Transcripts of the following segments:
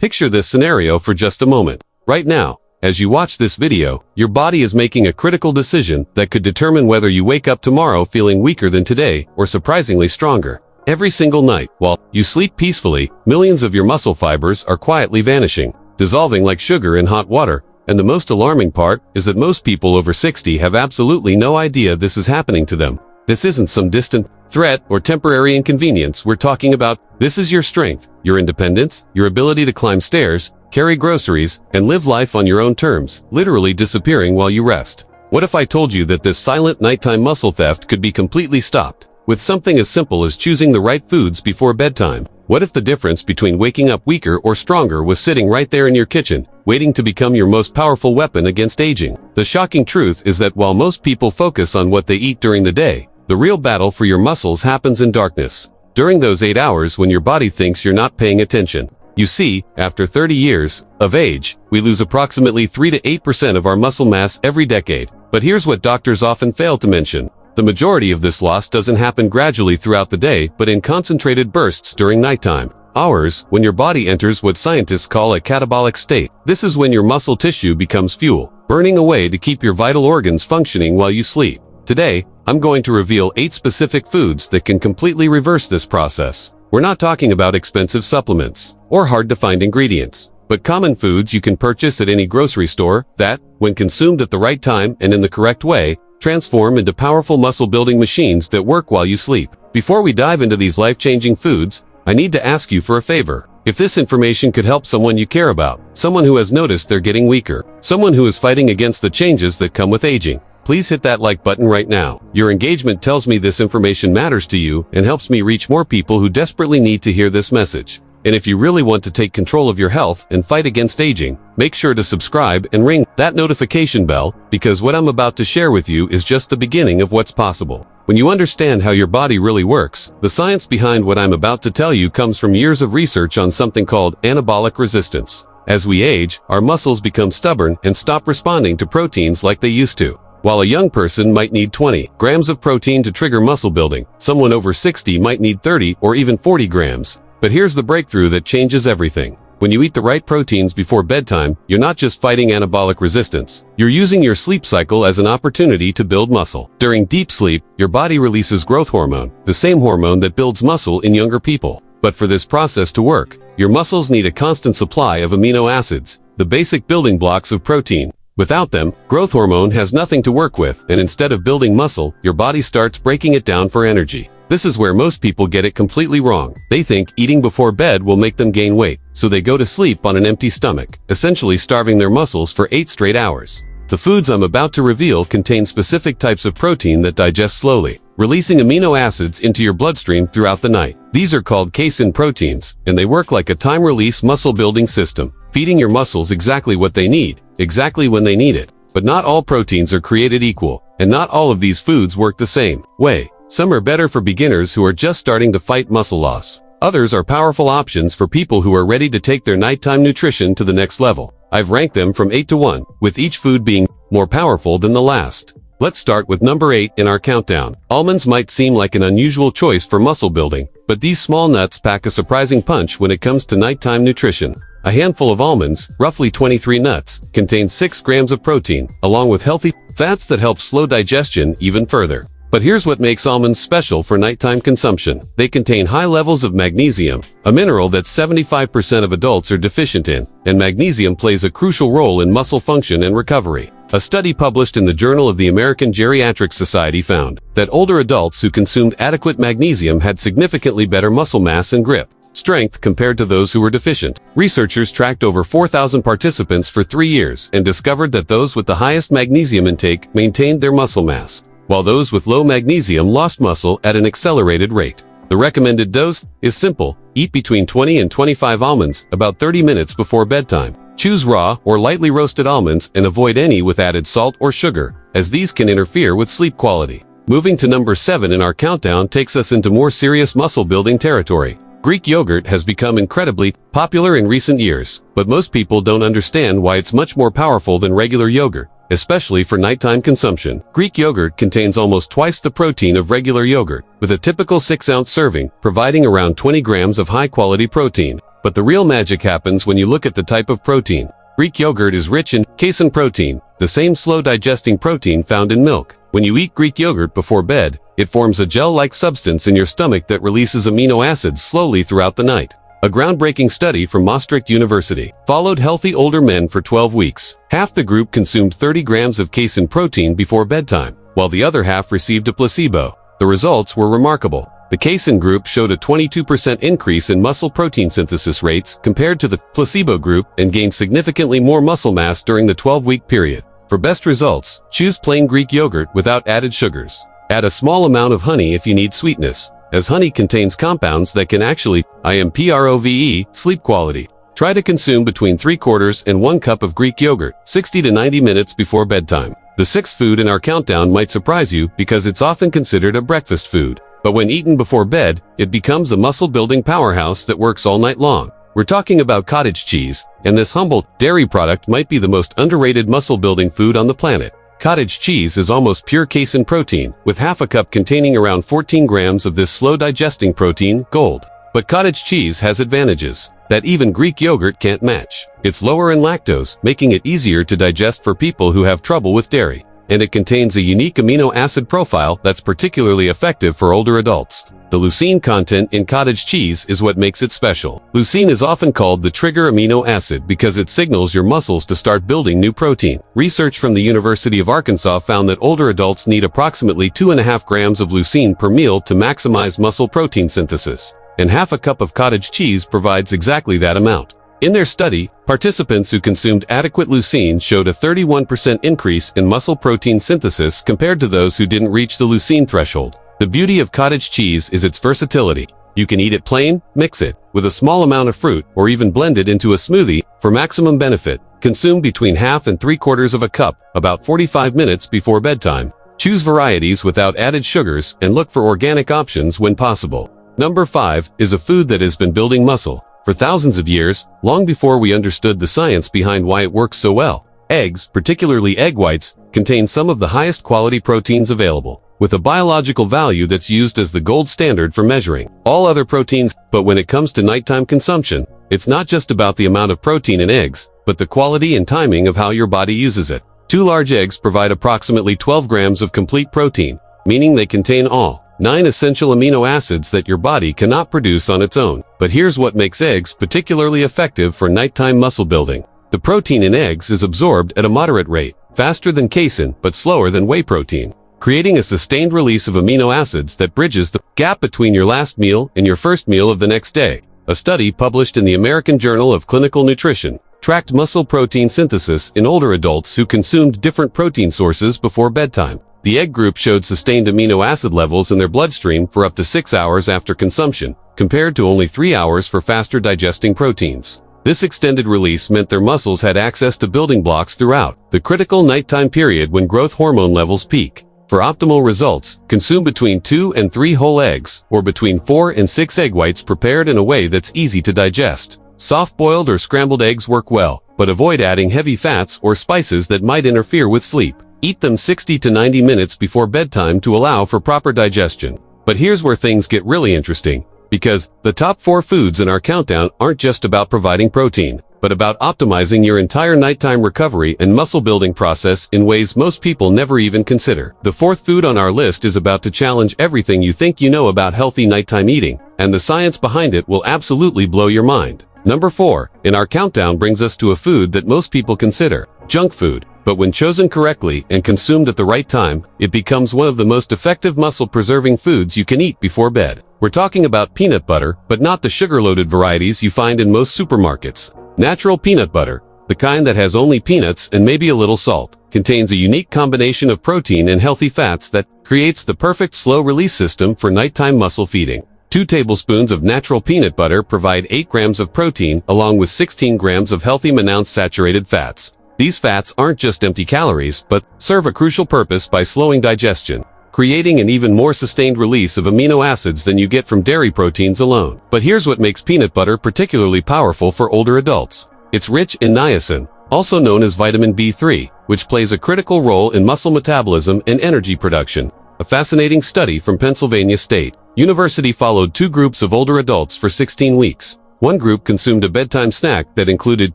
Picture this scenario for just a moment. Right now, as you watch this video, your body is making a critical decision that could determine whether you wake up tomorrow feeling weaker than today or surprisingly stronger. Every single night, while you sleep peacefully, millions of your muscle fibers are quietly vanishing, dissolving like sugar in hot water. And the most alarming part is that most people over 60 have absolutely no idea this is happening to them. This isn't some distant threat or temporary inconvenience we're talking about. This is your strength, your independence, your ability to climb stairs, carry groceries, and live life on your own terms, literally disappearing while you rest. What if I told you that this silent nighttime muscle theft could be completely stopped with something as simple as choosing the right foods before bedtime? What if the difference between waking up weaker or stronger was sitting right there in your kitchen, waiting to become your most powerful weapon against aging? The shocking truth is that while most people focus on what they eat during the day, the real battle for your muscles happens in darkness, during those 8 hours when your body thinks you're not paying attention. You see, after 30 years of age, we lose approximately 3 to 8% of our muscle mass every decade. But here's what doctors often fail to mention. The majority of this loss doesn't happen gradually throughout the day, but in concentrated bursts during nighttime hours, when your body enters what scientists call a catabolic state. This is when your muscle tissue becomes fuel, burning away to keep your vital organs functioning while you sleep. Today, I'm going to reveal 8 specific foods that can completely reverse this process. We're not talking about expensive supplements or hard-to-find ingredients, but common foods you can purchase at any grocery store that, when consumed at the right time and in the correct way, transform into powerful muscle-building machines that work while you sleep. Before we dive into these life-changing foods, I need to ask you for a favor. If this information could help someone you care about, someone who has noticed they're getting weaker, someone who is fighting against the changes that come with aging, please hit that like button right now. Your engagement tells me this information matters to you and helps me reach more people who desperately need to hear this message. And if you really want to take control of your health and fight against aging, make sure to subscribe and ring that notification bell, because what I'm about to share with you is just the beginning of what's possible. When you understand how your body really works, the science behind what I'm about to tell you comes from years of research on something called anabolic resistance. As we age, our muscles become stubborn and stop responding to proteins like they used to. While a young person might need 20 grams of protein to trigger muscle building, someone over 60 might need 30 or even 40 grams. But here's the breakthrough that changes everything. When you eat the right proteins before bedtime, you're not just fighting anabolic resistance. You're using your sleep cycle as an opportunity to build muscle. During deep sleep, your body releases growth hormone, the same hormone that builds muscle in younger people. But for this process to work, your muscles need a constant supply of amino acids, the basic building blocks of protein. Without them, growth hormone has nothing to work with, and instead of building muscle, your body starts breaking it down for energy. This is where most people get it completely wrong. They think eating before bed will make them gain weight, so they go to sleep on an empty stomach, essentially starving their muscles for 8 straight hours. The foods I'm about to reveal contain specific types of protein that digest slowly, releasing amino acids into your bloodstream throughout the night. These are called casein proteins, and they work like a time-release muscle-building system, feeding your muscles exactly what they need, exactly when they need it. But not all proteins are created equal, and not all of these foods work the same way. Some are better for beginners who are just starting to fight muscle loss. Others are powerful options for people who are ready to take their nighttime nutrition to the next level. I've ranked them from 8 to 1, with each food being more powerful than the last. Let's start with number 8 in our countdown. Almonds might seem like an unusual choice for muscle building, but these small nuts pack a surprising punch when it comes to nighttime nutrition. A handful of almonds, roughly 23 nuts, contains 6 grams of protein, along with healthy fats that help slow digestion even further. But here's what makes almonds special for nighttime consumption. They contain high levels of magnesium, a mineral that 75% of adults are deficient in, and magnesium plays a crucial role in muscle function and recovery. A study published in the Journal of the American Geriatric Society found that older adults who consumed adequate magnesium had significantly better muscle mass and grip strength compared to those who were deficient. Researchers tracked over 4,000 participants for 3 years and discovered that those with the highest magnesium intake maintained their muscle mass, while those with low magnesium lost muscle at an accelerated rate. The recommended dose is simple: eat between 20 and 25 almonds about 30 minutes before bedtime. Choose raw or lightly roasted almonds and avoid any with added salt or sugar, as these can interfere with sleep quality. Moving to number 7 in our countdown takes us into more serious muscle-building territory. Greek yogurt has become incredibly popular in recent years, but most people don't understand why it's much more powerful than regular yogurt, especially for nighttime consumption. Greek yogurt contains almost twice the protein of regular yogurt, with a typical 6-ounce serving providing around 20 grams of high-quality protein. But the real magic happens when you look at the type of protein. Greek yogurt is rich in casein protein, the same slow-digesting protein found in milk. When you eat Greek yogurt before bed, it forms a gel-like substance in your stomach that releases amino acids slowly throughout the night. A groundbreaking study from Maastricht University followed healthy older men for 12 weeks. Half the group consumed 30 grams of casein protein before bedtime, while the other half received a placebo. The results were remarkable. The casein group showed a 22% increase in muscle protein synthesis rates compared to the placebo group and gained significantly more muscle mass during the 12-week period. For best results, choose plain Greek yogurt without added sugars. Add a small amount of honey if you need sweetness, as honey contains compounds that can actually improve sleep quality. Try to consume between 3/4 and 1 cup of Greek yogurt 60 to 90 minutes before bedtime. The sixth food in our countdown might surprise you because it's often considered a breakfast food. But when eaten before bed, it becomes a muscle-building powerhouse that works all night long. We're talking about cottage cheese, and this humble dairy product might be the most underrated muscle-building food on the planet. Cottage cheese is almost pure casein protein, with half a cup containing around 14 grams of this slow-digesting protein, gold. But cottage cheese has advantages that even Greek yogurt can't match. It's lower in lactose, making it easier to digest for people who have trouble with dairy. And it contains a unique amino acid profile that's particularly effective for older adults. The leucine content in cottage cheese is what makes it special. Leucine is often called the trigger amino acid because it signals your muscles to start building new protein. Research from the University of Arkansas found that older adults need approximately 2.5 grams of leucine per meal to maximize muscle protein synthesis. And half a cup of cottage cheese provides exactly that amount. In their study, participants who consumed adequate leucine showed a 31% increase in muscle protein synthesis compared to those who didn't reach the leucine threshold. The beauty of cottage cheese is its versatility. You can eat it plain, mix it with a small amount of fruit, or even blend it into a smoothie for maximum benefit. Consume between half and 3/4 of a cup, about 45 minutes before bedtime. Choose varieties without added sugars and look for organic options when possible. Number 5 is a food that has been building muscle for thousands of years, long before we understood the science behind why it works so well. Eggs, particularly egg whites, contain some of the highest quality proteins available, with a biological value that's used as the gold standard for measuring all other proteins. But when it comes to nighttime consumption, it's not just about the amount of protein in eggs, but the quality and timing of how your body uses it. 2 large eggs provide approximately 12 grams of complete protein, meaning they contain all 9 essential amino acids that your body cannot produce on its own. But here's what makes eggs particularly effective for nighttime muscle building. The protein in eggs is absorbed at a moderate rate, faster than casein but slower than whey protein, creating a sustained release of amino acids that bridges the gap between your last meal and your first meal of the next day. A study published in the American Journal of Clinical Nutrition tracked muscle protein synthesis in older adults who consumed different protein sources before bedtime. The egg group showed sustained amino acid levels in their bloodstream for up to 6 hours after consumption, compared to only 3 hours for faster digesting proteins. This extended release meant their muscles had access to building blocks throughout the critical nighttime period when growth hormone levels peak. For optimal results, consume between 2 and 3 whole eggs, or between 4 and 6 egg whites prepared in a way that's easy to digest. Soft-boiled or scrambled eggs work well, but avoid adding heavy fats or spices that might interfere with sleep. Eat them 60 to 90 minutes before bedtime to allow for proper digestion. But here's where things get really interesting, because the top 4 foods in our countdown aren't just about providing protein, but about optimizing your entire nighttime recovery and muscle building process in ways most people never even consider. The 4th food on our list is about to challenge everything you think you know about healthy nighttime eating, and the science behind it will absolutely blow your mind. Number 4 in our countdown brings us to a food that most people consider junk food. But when chosen correctly and consumed at the right time, it becomes one of the most effective muscle-preserving foods you can eat before bed. We're talking about peanut butter, but not the sugar-loaded varieties you find in most supermarkets. Natural peanut butter, the kind that has only peanuts and maybe a little salt, contains a unique combination of protein and healthy fats that creates the perfect slow-release system for nighttime muscle feeding. 2 tablespoons of natural peanut butter provide 8 grams of protein along with 16 grams of healthy monounsaturated fats. These fats aren't just empty calories, but serve a crucial purpose by slowing digestion, creating an even more sustained release of amino acids than you get from dairy proteins alone. But here's what makes peanut butter particularly powerful for older adults. It's rich in niacin, also known as vitamin B3, which plays a critical role in muscle metabolism and energy production. A fascinating study from Pennsylvania State University followed 2 groups of older adults for 16 weeks. One group consumed a bedtime snack that included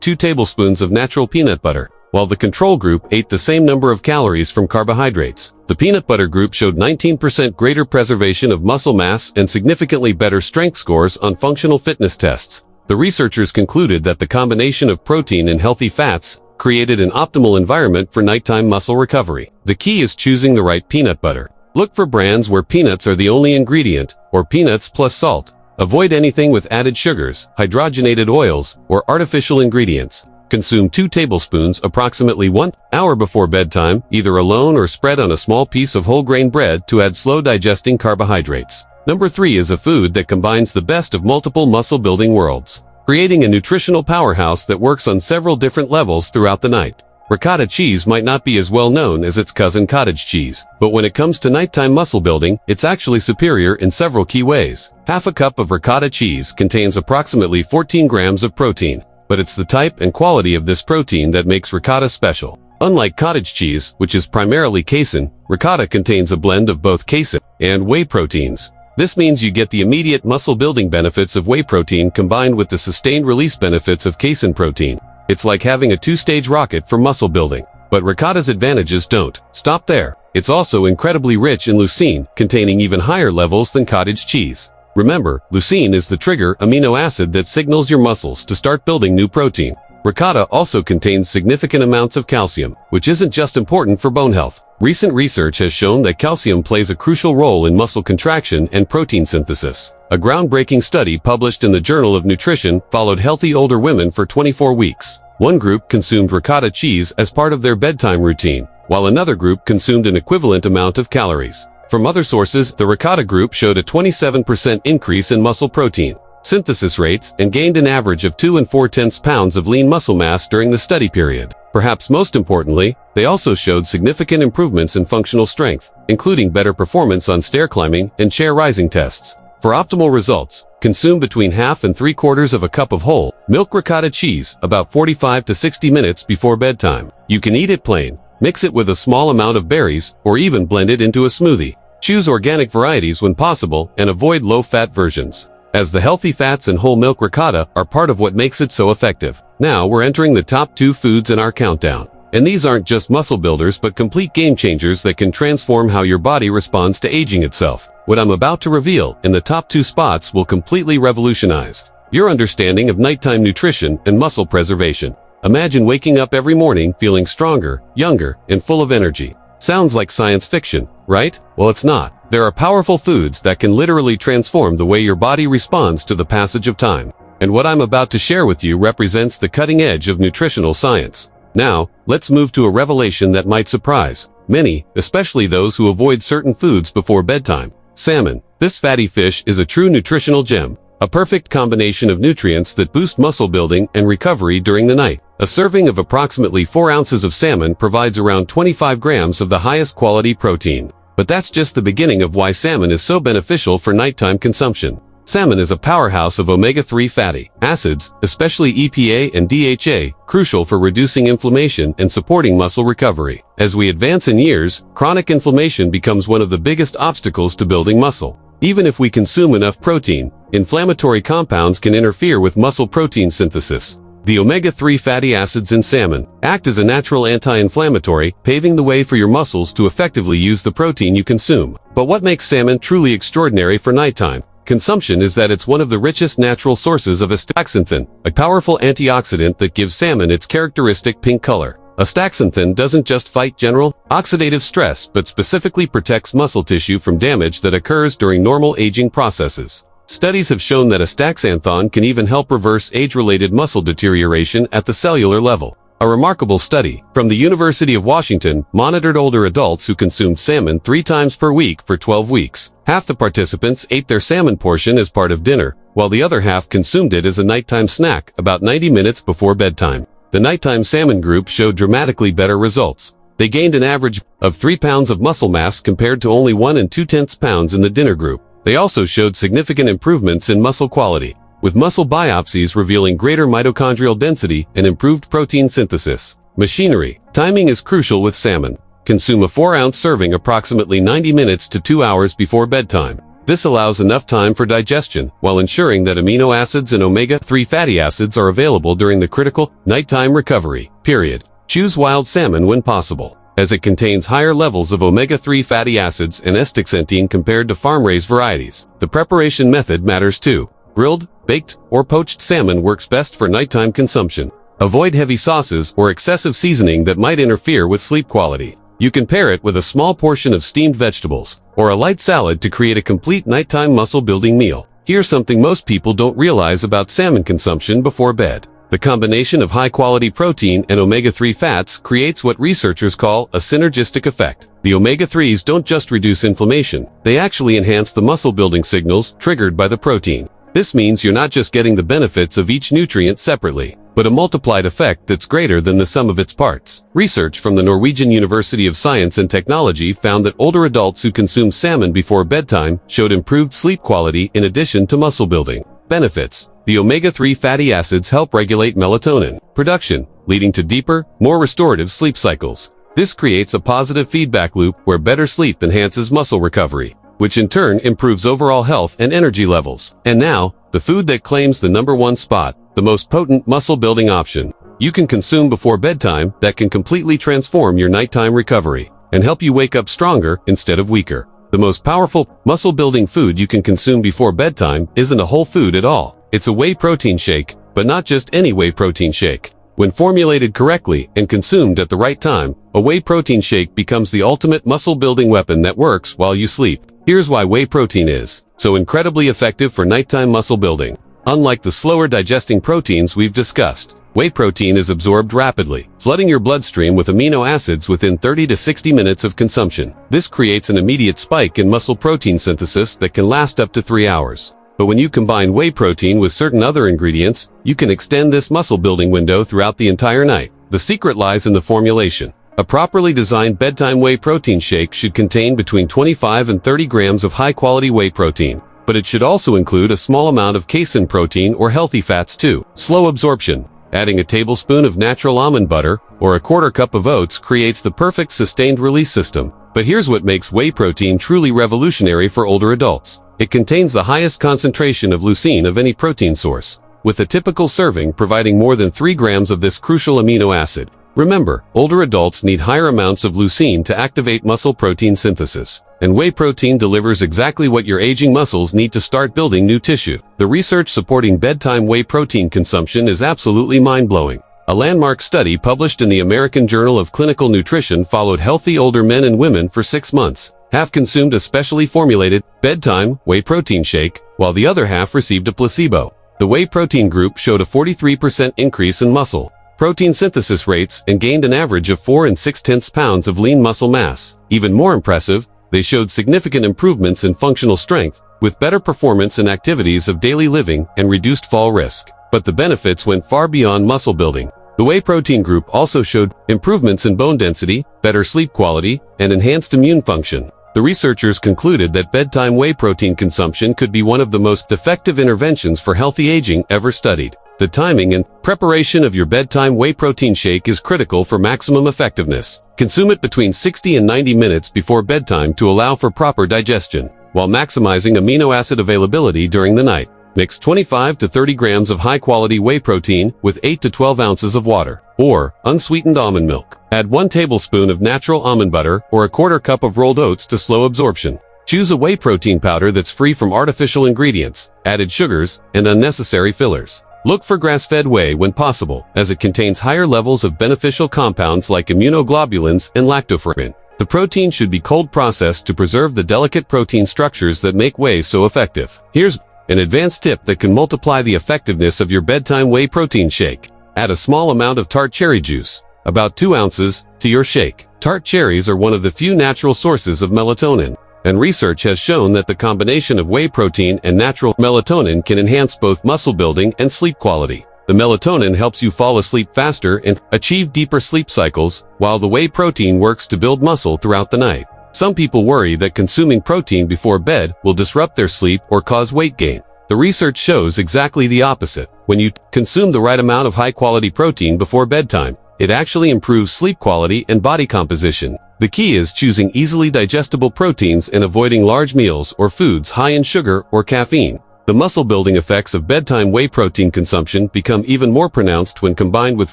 2 tablespoons of natural peanut butter, while the control group ate the same number of calories from carbohydrates. The peanut butter group showed 19% greater preservation of muscle mass and significantly better strength scores on functional fitness tests. The researchers concluded that the combination of protein and healthy fats created an optimal environment for nighttime muscle recovery. The key is choosing the right peanut butter. Look for brands where peanuts are the only ingredient, or peanuts plus salt. Avoid anything with added sugars, hydrogenated oils, or artificial ingredients. Consume 2 tablespoons approximately 1 hour before bedtime, either alone or spread on a small piece of whole grain bread to add slow digesting carbohydrates. Number 3 is a food that combines the best of multiple muscle-building worlds, creating a nutritional powerhouse that works on several different levels throughout the night. Ricotta cheese might not be as well known as its cousin cottage cheese, but when it comes to nighttime muscle building, it's actually superior in several key ways. Half a cup of ricotta cheese contains approximately 14 grams of protein, but it's the type and quality of this protein that makes ricotta special. Unlike cottage cheese, which is primarily casein, ricotta contains a blend of both casein and whey proteins. This means you get the immediate muscle-building benefits of whey protein combined with the sustained release benefits of casein protein. It's like having a 2-stage rocket for muscle building. But ricotta's advantages don't stop there. It's also incredibly rich in leucine, containing even higher levels than cottage cheese. Remember, leucine is the trigger amino acid that signals your muscles to start building new protein. Ricotta also contains significant amounts of calcium, which isn't just important for bone health. Recent research has shown that calcium plays a crucial role in muscle contraction and protein synthesis. A groundbreaking study published in the Journal of Nutrition followed healthy older women for 24 weeks. One group consumed ricotta cheese as part of their bedtime routine, while another group consumed an equivalent amount of calories. From other sources, the ricotta group showed a 27% increase in muscle protein synthesis rates and gained an average of 2 4/10 pounds of lean muscle mass during the study period. Perhaps most importantly, they also showed significant improvements in functional strength, including better performance on stair climbing and chair rising tests. For optimal results, consume between half and 3/4 of a cup of whole milk ricotta cheese about 45 to 60 minutes before bedtime. You can eat it plain, mix it with a small amount of berries, or even blend it into a smoothie. Choose organic varieties when possible and avoid low-fat versions, as the healthy fats in whole milk ricotta are part of what makes it so effective. Now we're entering the top 2 foods in our countdown. And these aren't just muscle builders but complete game changers that can transform how your body responds to aging itself. What I'm about to reveal in the top 2 spots will completely revolutionize your understanding of nighttime nutrition and muscle preservation. Imagine waking up every morning feeling stronger, younger, and full of energy. Sounds like science fiction, right? Well, it's not. There are powerful foods that can literally transform the way your body responds to the passage of time. And what I'm about to share with you represents the cutting edge of nutritional science. Now, let's move to a revelation that might surprise many, especially those who avoid certain foods before bedtime. Salmon. This fatty fish is a true nutritional gem, a perfect combination of nutrients that boost muscle building and recovery during the night. A serving of approximately 4 ounces of salmon provides around 25 grams of the highest quality protein. But that's just the beginning of why salmon is so beneficial for nighttime consumption. Salmon is a powerhouse of omega-3 fatty acids, especially EPA and DHA, crucial for reducing inflammation and supporting muscle recovery. As we advance in years, chronic inflammation becomes one of the biggest obstacles to building muscle. Even if we consume enough protein, inflammatory compounds can interfere with muscle protein synthesis. The omega-3 fatty acids in salmon act as a natural anti-inflammatory, paving the way for your muscles to effectively use the protein you consume. But what makes salmon truly extraordinary for nighttime consumption is that it's one of the richest natural sources of astaxanthin, a powerful antioxidant that gives salmon its characteristic pink color. Astaxanthin doesn't just fight general oxidative stress but specifically protects muscle tissue from damage that occurs during normal aging processes. Studies have shown that astaxanthin can even help reverse age-related muscle deterioration at the cellular level. A remarkable study from the University of Washington monitored older adults who consumed salmon 3 times per week for 12 weeks. Half the participants ate their salmon portion as part of dinner, while the other half consumed it as a nighttime snack about 90 minutes before bedtime. The nighttime salmon group showed dramatically better results. They gained an average of 3 pounds of muscle mass compared to only 1 2/10 pounds in the dinner group. They also showed significant improvements in muscle quality, with muscle biopsies revealing greater mitochondrial density and improved protein synthesis. Machinery. Timing is crucial with salmon. Consume a 4-ounce serving approximately 90 minutes to 2 hours before bedtime. This allows enough time for digestion, while ensuring that amino acids and omega-3 fatty acids are available during the critical nighttime recovery period. Choose wild salmon when possible, as it contains higher levels of omega-3 fatty acids and astaxanthin compared to farm-raised varieties. The preparation method matters too. Grilled, baked, or poached salmon works best for nighttime consumption. Avoid heavy sauces or excessive seasoning that might interfere with sleep quality. You can pair it with a small portion of steamed vegetables or a light salad to create a complete nighttime muscle-building meal. Here's something most people don't realize about salmon consumption before bed. The combination of high-quality protein and omega-3 fats creates what researchers call a synergistic effect. The omega-3s don't just reduce inflammation, they actually enhance the muscle-building signals triggered by the protein. This means you're not just getting the benefits of each nutrient separately, but a multiplied effect that's greater than the sum of its parts. Research from the Norwegian University of Science and Technology found that older adults who consume salmon before bedtime showed improved sleep quality in addition to muscle building. Benefits: the omega-3 fatty acids help regulate melatonin production, leading to deeper, more restorative sleep cycles. This creates a positive feedback loop where better sleep enhances muscle recovery, which in turn improves overall health and energy levels. And now, the food that claims the #1 spot, the most potent muscle-building option you can consume before bedtime that can completely transform your nighttime recovery and help you wake up stronger instead of weaker. The most powerful muscle-building food you can consume before bedtime isn't a whole food at all. It's a whey protein shake, but not just any whey protein shake. When formulated correctly and consumed at the right time, a whey protein shake becomes the ultimate muscle-building weapon that works while you sleep. Here's why whey protein is so incredibly effective for nighttime muscle building. Unlike the slower digesting proteins we've discussed, whey protein is absorbed rapidly, flooding your bloodstream with amino acids within 30 to 60 minutes of consumption. This creates an immediate spike in muscle protein synthesis that can last up to 3 hours. But when you combine whey protein with certain other ingredients, you can extend this muscle-building window throughout the entire night. The secret lies in the formulation. A properly designed bedtime whey protein shake should contain between 25 and 30 grams of high-quality whey protein, but it should also include a small amount of casein protein or healthy fats too. Slow absorption. Adding a tablespoon of natural almond butter or a quarter cup of oats creates the perfect sustained release system. But here's what makes whey protein truly revolutionary for older adults. It contains the highest concentration of leucine of any protein source, with a typical serving providing more than 3 grams of this crucial amino acid. Remember, older adults need higher amounts of leucine to activate muscle protein synthesis, and whey protein delivers exactly what your aging muscles need to start building new tissue. The research supporting bedtime whey protein consumption is absolutely mind-blowing. A landmark study published in the American Journal of Clinical Nutrition followed healthy older men and women for 6 months. Half consumed a specially formulated bedtime whey protein shake, while the other half received a placebo. The whey protein group showed a 43% increase in muscle protein synthesis rates and gained an average of 4 6/10 pounds of lean muscle mass. Even more impressive, they showed significant improvements in functional strength, with better performance in activities of daily living and reduced fall risk. But the benefits went far beyond muscle building. The whey protein group also showed improvements in bone density, better sleep quality, and enhanced immune function. The researchers concluded that bedtime whey protein consumption could be one of the most effective interventions for healthy aging ever studied. The timing and preparation of your bedtime whey protein shake is critical for maximum effectiveness. Consume it between 60 and 90 minutes before bedtime to allow for proper digestion, while maximizing amino acid availability during the night. Mix 25 to 30 grams of high-quality whey protein with 8 to 12 ounces of water, or unsweetened almond milk. Add 1 tablespoon of natural almond butter or a quarter cup of rolled oats to slow absorption. Choose a whey protein powder that's free from artificial ingredients, added sugars, and unnecessary fillers. Look for grass-fed whey when possible, as it contains higher levels of beneficial compounds like immunoglobulins and lactoferrin. The protein should be cold processed to preserve the delicate protein structures that make whey so effective. Here's an advanced tip that can multiply the effectiveness of your bedtime whey protein shake. Add a small amount of tart cherry juice, about 2 ounces, to your shake. Tart cherries are one of the few natural sources of melatonin, and research has shown that the combination of whey protein and natural melatonin can enhance both muscle building and sleep quality. The melatonin helps you fall asleep faster and achieve deeper sleep cycles, while the whey protein works to build muscle throughout the night. Some people worry that consuming protein before bed will disrupt their sleep or cause weight gain. The research shows exactly the opposite. When you consume the right amount of high-quality protein before bedtime, it actually improves sleep quality and body composition. The key is choosing easily digestible proteins and avoiding large meals or foods high in sugar or caffeine. The muscle-building effects of bedtime whey protein consumption become even more pronounced when combined with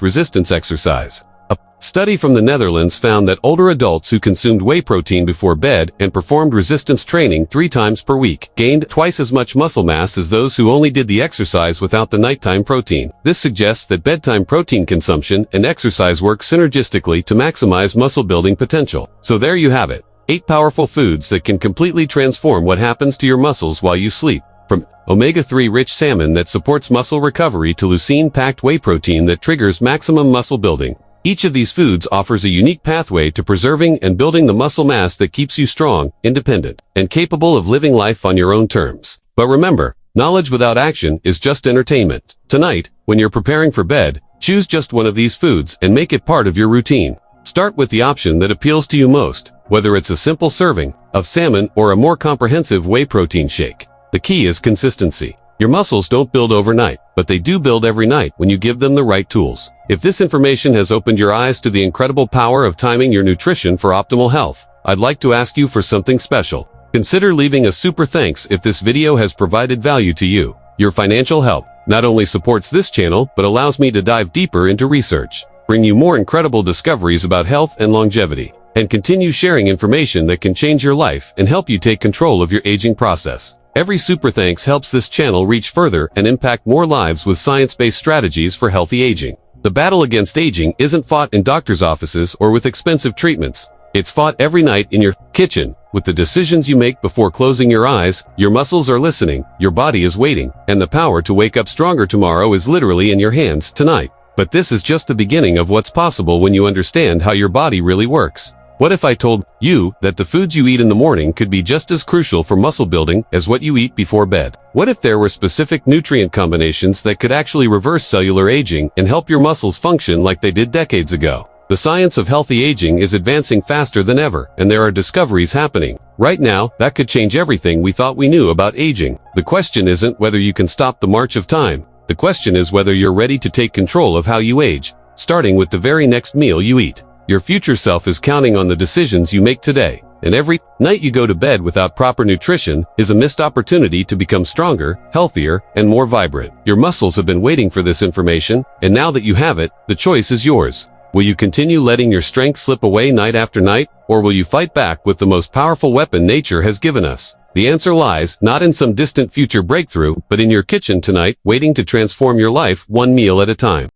resistance exercise. A study from the Netherlands found that older adults who consumed whey protein before bed and performed resistance training 3 times per week gained twice as much muscle mass as those who only did the exercise without the nighttime protein. This suggests that bedtime protein consumption and exercise work synergistically to maximize muscle-building potential. So there you have it. 8 powerful foods that can completely transform what happens to your muscles while you sleep. From omega-3 rich salmon that supports muscle recovery to leucine-packed whey protein that triggers maximum muscle building. Each of these foods offers a unique pathway to preserving and building the muscle mass that keeps you strong, independent, and capable of living life on your own terms. But remember, knowledge without action is just entertainment. Tonight, when you're preparing for bed, choose just one of these foods and make it part of your routine. Start with the option that appeals to you most, whether it's a simple serving of salmon or a more comprehensive whey protein shake. The key is consistency. Your muscles don't build overnight, but they do build every night when you give them the right tools. If this information has opened your eyes to the incredible power of timing your nutrition for optimal health, I'd like to ask you for something special. Consider leaving a super thanks if this video has provided value to you. Your financial help not only supports this channel, but allows me to dive deeper into research, bring you more incredible discoveries about health and longevity, and continue sharing information that can change your life and help you take control of your aging process. Every super thanks helps this channel reach further and impact more lives with science-based strategies for healthy aging. The battle against aging isn't fought in doctor's offices or with expensive treatments. It's fought every night in your kitchen. With the decisions you make before closing your eyes, your muscles are listening, your body is waiting, and the power to wake up stronger tomorrow is literally in your hands tonight. But this is just the beginning of what's possible when you understand how your body really works. What if I told you that the foods you eat in the morning could be just as crucial for muscle building as what you eat before bed? What if there were specific nutrient combinations that could actually reverse cellular aging and help your muscles function like they did decades ago? The science of healthy aging is advancing faster than ever, and there are discoveries happening right now that could change everything we thought we knew about aging. The question isn't whether you can stop the march of time. The question is whether you're ready to take control of how you age, starting with the very next meal you eat. Your future self is counting on the decisions you make today, and every night you go to bed without proper nutrition is a missed opportunity to become stronger, healthier, and more vibrant. Your muscles have been waiting for this information, and now that you have it, the choice is yours. Will you continue letting your strength slip away night after night, or will you fight back with the most powerful weapon nature has given us? The answer lies not in some distant future breakthrough, but in your kitchen tonight, waiting to transform your life one meal at a time.